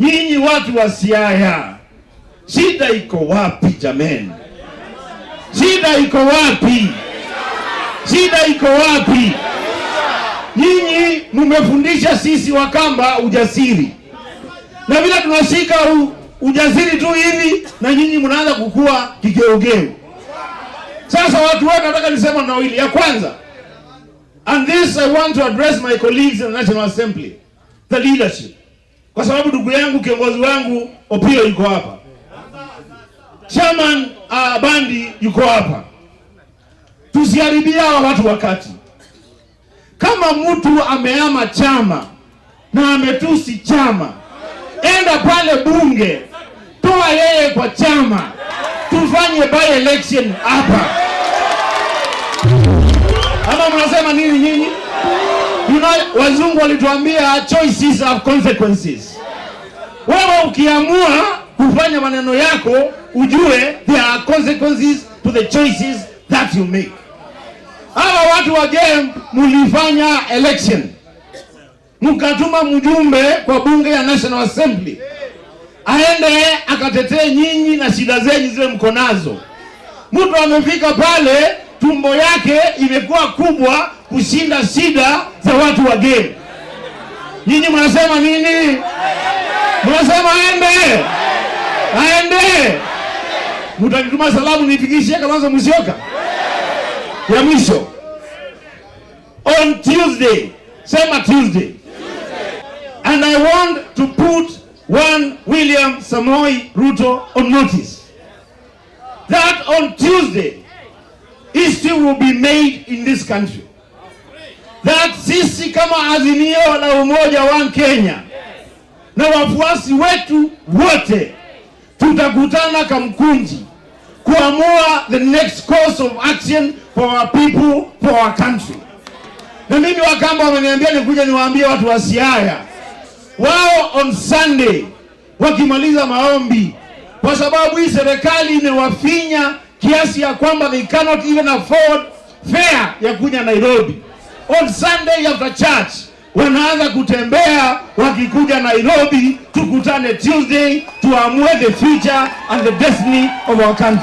Nyinyi watu wa Siaya, shida iko wapi jameni? Shida iko wapi? Shida iko wapi? Nyinyi mmefundisha sisi Wakamba ujasiri, na vile tunashika ujasiri tu hivi, na nyinyi mnaanza kukua kigeugeu. Sasa watu wote, nataka nisema na wili ya kwanza, and this I want to address my colleagues in the National Assembly, the leadership, kwa sababu ndugu yangu kiongozi wangu Opio yuko hapa, Chairman Bandi yuko hapa. Tusiharibia watu wakati. Kama mtu ameama chama na ametusi chama, enda pale bunge, toa yeye kwa chama, tufanye by election hapa. Ama mnasema nini nyinyi? Wazungu walituambia choices have consequences. Wewe ukiamua kufanya maneno yako, ujue there are consequences to the choices that you make. Hawa watu wa game mulifanya election, mkatuma mjumbe kwa bunge ya National Assembly aende akatetee nyinyi na shida zenyu zile mko nazo. Mtu amefika pale, tumbo yake imekuwa kubwa kushinda shida za watu wa game. Nyinyi mnasema nini? Mnasema aende? Aende. Mtanituma salamu nifikishie Kalonzo Musyoka. Ya mwisho, on Tuesday, sema Tuesday, and I want to put one William Samoei Ruto on notice that on Tuesday history will be made in this country, that sisi kama Azimio la Umoja wa Kenya na wafuasi wetu wote tutakutana Kamkunji kuamua the next course of action for our people, for our country. Na mimi Wakamba wameniambia nikuja niwaambie watu wa Siaya, wao on Sunday wakimaliza maombi, kwa sababu hii serikali imewafinya kiasi ya kwamba they cannot even afford fare ya kuja Nairobi. On Sunday after church wanaanza kutembea wakikuja Nairobi, tukutane Tuesday tuamue the future and the destiny of our country.